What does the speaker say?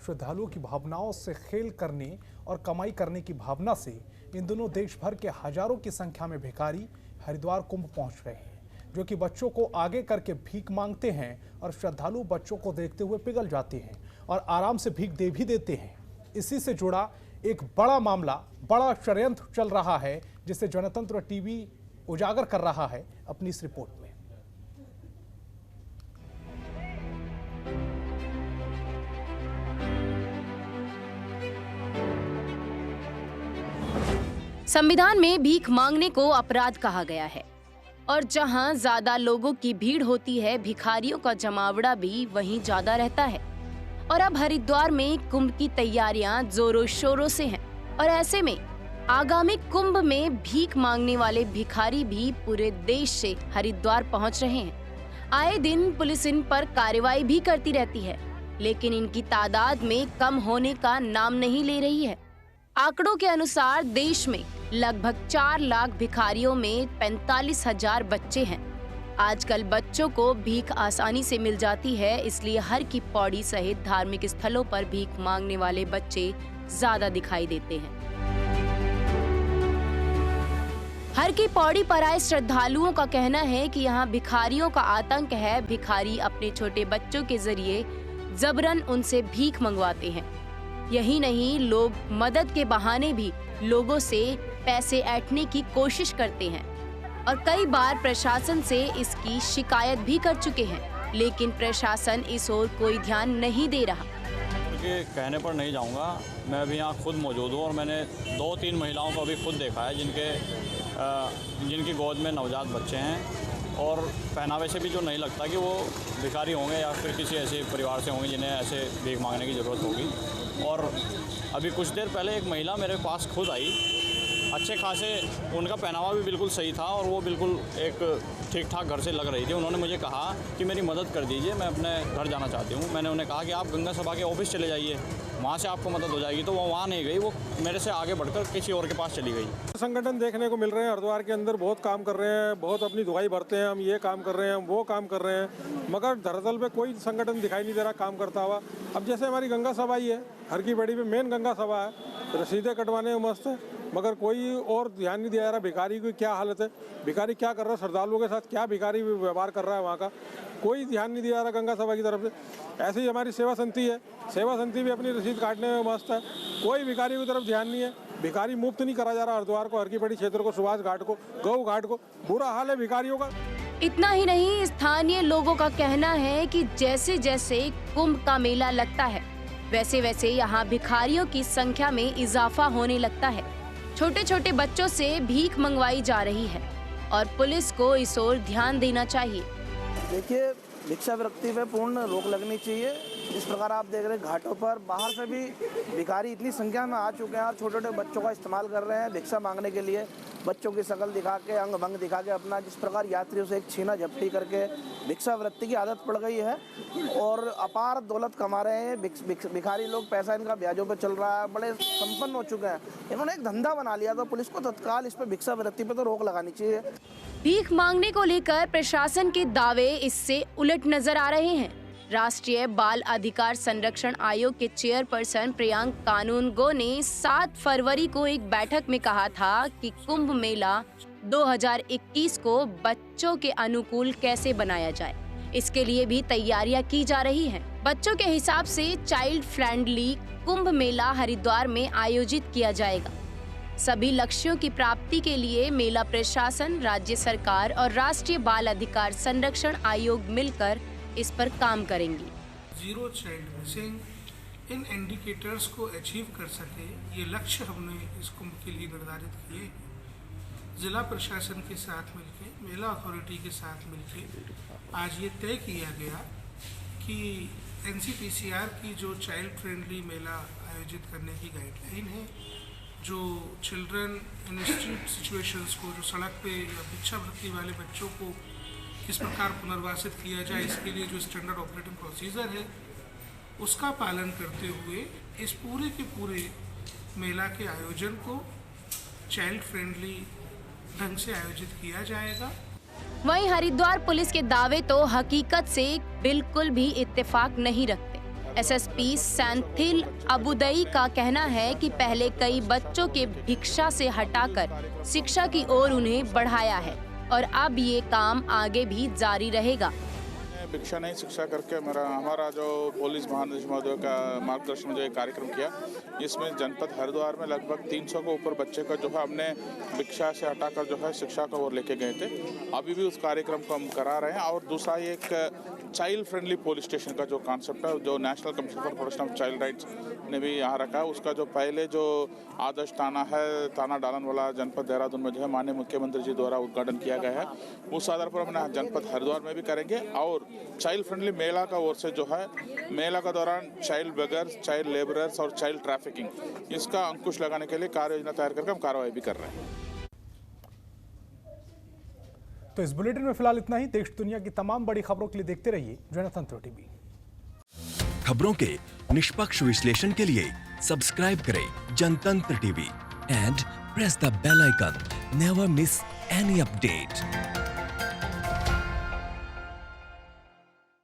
श्रद्धालुओं की भावनाओं से खेल करने और कमाई करने की भावना से इन दिनों देश भर के हजारों की संख्या में भिखारी हरिद्वार कुंभ पहुंच रहे हैं, जो कि बच्चों को आगे करके भीख मांगते हैं और श्रद्धालु बच्चों को देखते हुए पिघल जाते हैं और आराम से भीख दे भी देते हैं। इसी से जुड़ा एक बड़ा मामला, बड़ा षड्यंत्र चल रहा है, जिसे जनतंत्र टीवी उजागर कर रहा है अपनी इस रिपोर्ट में। संविधान में भीख मांगने को अपराध कहा गया है और जहां ज्यादा लोगों की भीड़ होती है, भिखारियों का जमावड़ा भी वहीं ज्यादा रहता है। और अब हरिद्वार में कुंभ की तैयारियां जोरों शोरों से हैं और ऐसे में आगामी कुंभ में भीख मांगने वाले भिखारी भी पूरे देश से हरिद्वार पहुंच रहे हैं। आए दिन पुलिस इन पर कार्रवाई भी करती रहती है, लेकिन इनकी तादाद में कम होने का नाम नहीं ले रही है। आंकड़ों के अनुसार देश में लगभग 4 लाख भिखारियों में 45,000 बच्चे हैं। आजकल बच्चों को भीख आसानी से मिल जाती है, इसलिए हर की पौड़ी सहित धार्मिक स्थलों पर भीख मांगने वाले बच्चे ज्यादा दिखाई देते हैं। हर की पौड़ी पर आए श्रद्धालुओं का कहना है कि यहाँ भिखारियों का आतंक है। भिखारी अपने छोटे बच्चों के जरिए जबरन उनसे भीख मंगवाते हैं। यही नहीं, लोग मदद के बहाने भी लोगों से पैसे ऐंठने की कोशिश करते हैं और कई बार प्रशासन से इसकी शिकायत भी कर चुके हैं, लेकिन प्रशासन इस ओर कोई ध्यान नहीं दे रहा। के कहने पर नहीं जाऊंगा, मैं अभी यहाँ खुद मौजूद हूँ और मैंने 2-3 महिलाओं को अभी खुद देखा है जिनकी गोद में नवजात बच्चे हैं और पहनावे से भी जो नहीं लगता कि वो भिखारी होंगे या फिर किसी ऐसे परिवार से होंगे जिन्हें ऐसे भीख मांगने की ज़रूरत होगी। और अभी कुछ देर पहले एक महिला मेरे पास खुद आई, अच्छे खासे उनका पहनावा भी बिल्कुल सही था और वो बिल्कुल एक ठीक ठाक घर से लग रही थी। उन्होंने मुझे कहा कि मेरी मदद कर दीजिए, मैं अपने घर जाना चाहती हूँ। मैंने उन्हें कहा कि आप गंगा सभा के ऑफिस चले जाइए, वहाँ से आपको मदद हो जाएगी। तो वो वहाँ नहीं गई, वो मेरे से आगे बढ़कर किसी और के पास चली गई। संगठन देखने को मिल रहे हैं हरिद्वार के अंदर, बहुत काम कर रहे हैं, बहुत अपनी दुआई भरते हैं, हम ये काम कर रहे हैं, हम वो काम कर रहे हैं, मगर धरातल पे कोई संगठन दिखाई नहीं दे रहा काम करता हुआ। अब जैसे हमारी गंगा सभा ही है, हर की बड़ी पे मेन गंगा सभा है, रसीदें कटवाने में मस्त है, मगर कोई और ध्यान नहीं दिया जा रहा। भिखारी की क्या हालत है, भिखारी क्या कर रहा है, श्रद्धालुओं के साथ क्या भिखारी व्यवहार कर रहा है, वहाँ का कोई ध्यान नहीं दिया जा रहा गंगा सभा की तरफ से। ऐसे ही हमारी सेवा समिति है, सेवा समिति भी अपनी रसीद काटने में मस्त है, कोई भिखारी की तरफ ध्यान नहीं है। भिखारी मुफ्त नहीं करा जा रहा हरिद्वार को, हर की बड़ी क्षेत्र को, सुभाष घाट को, गौ घाट को, बुरा हाल है भिखारियों का। इतना ही नहीं, स्थानीय लोगों का कहना है कि जैसे जैसे कुंभ का मेला लगता है, वैसे वैसे यहाँ भिखारियों की संख्या में इजाफा होने लगता है। छोटे छोटे बच्चों से भीख मंगवाई जा रही है और पुलिस को इस ओर ध्यान देना चाहिए। देखिए, भिक्षावृत्ति पे पूर्ण रोक लगनी चाहिए। जिस प्रकार आप देख रहे हैं घाटों पर बाहर से भी भिखारी इतनी संख्या में आ चुके हैं और छोटे छोटे बच्चों का इस्तेमाल कर रहे हैं भिक्षा मांगने के लिए। बच्चों की शक्ल दिखा के, अंग भंग दिखा के अपना जिस प्रकार यात्रियों से एक छीना झपटी करके भिक्षावृत्ति की आदत पड़ गई है और अपार दौलत कमा रहे हैं भिखारी लोग। पैसा इनका ब्याजों पर चल रहा है, बड़े संपन्न हो चुके हैं, इन्होंने एक धंधा बना लिया। तो पुलिस को तत्काल इस पर भिक्षावृत्ति पर तो रोक लगानी चाहिए। भीख मांगने को लेकर प्रशासन के दावे इससे उलट नजर आ रहे हैं। राष्ट्रीय बाल अधिकार संरक्षण आयोग के चेयरपर्सन प्रियांक कानूनगो ने 7 फरवरी को एक बैठक में कहा था कि कुंभ मेला 2021 को बच्चों के अनुकूल कैसे बनाया जाए, इसके लिए भी तैयारियां की जा रही हैं। बच्चों के हिसाब से चाइल्ड फ्रेंडली कुंभ मेला हरिद्वार में आयोजित किया जाएगा। सभी लक्ष्यों की प्राप्ति के लिए मेला प्रशासन, राज्य सरकार और राष्ट्रीय बाल अधिकार संरक्षण आयोग मिलकर इस पर काम करेंगी। Zero child missing in indicators को अचीव कर सके, ये लक्ष्य हमने इस कुंभ के लिए निर्धारित किए हैं। जिला प्रशासन के साथ मिलके, मेला अथॉरिटी के साथ मिलके आज ये तय किया गया कि NCPCR की जो चाइल्ड फ्रेंडली मेला आयोजित करने की गाइडलाइन है, जो चिल्ड्रन इन स्ट्रीट सिचुएशंस को, जो सड़क पे या भिक्षावृत्ति वाले बच्चों को किस प्रकार पुनर्वासित किया जाए, इसके लिए जो स्टैंडर्ड ऑपरेटिंग प्रोसीजर है उसका पालन करते हुए इस पूरे के पूरे मेला के आयोजन को चाइल्ड फ्रेंडली ढंग से आयोजित किया जाएगा। वहीं हरिद्वार पुलिस के दावे तो हकीकत से बिल्कुल भी इत्तेफाक नहीं रखते। एसएसपी सेंथिल अबुदई का कहना है कि पहले कई बच्चों के भिक्षा से हटाकर शिक्षा की ओर उन्हें बढ़ाया है और अब ये काम आगे भी जारी रहेगा। भिक्षा नहीं शिक्षा करके हमारा जो पुलिस महानिदेशक महोदय का मार्गदर्शन में जो एक कार्यक्रम किया, इसमें जनपद हरिद्वार में लगभग 300 के ऊपर बच्चे का जो है हमने भिक्षा से हटाकर जो है शिक्षा का ओर लेके गए थे। अभी भी उस कार्यक्रम को हम करा रहे हैं। और दूसरा एक चाइल्ड फ्रेंडली पुलिस स्टेशन का जो कॉन्सेप्ट है, जो national commission for protection of child rights ने भी यहाँ रखा है, उसका जो पहले जो आदर्श थाना है, थाना डालन वाला जनपद देहरादून में जो है माननीय मुख्यमंत्री जी द्वारा उद्घाटन किया गया है, उस आधार पर हमने जनपद हरिद्वार में भी करेंगे। और चाइल्ड फ्रेंडली मेला का ओर से जो है, मेला का दौरान चाइल्ड बेगर्स, चाइल्ड लेबरर्स और चाइल्ड ट्रैफिकिंग, इसका अंकुश लगाने के लिए कार्य योजना तैयार करके हम कार्रवाई भी कर रहे हैं। तो इस बुलेटिन में फिलहाल इतना ही। देश दुनिया की तमाम बड़ी खबरों के लिए देखते रहिए जनतंत्र टीवी। खबरों के निष्पक्ष विश्लेषण के लिए सब्सक्राइब करें Jantantra TV and press the bell icon. Never miss any update.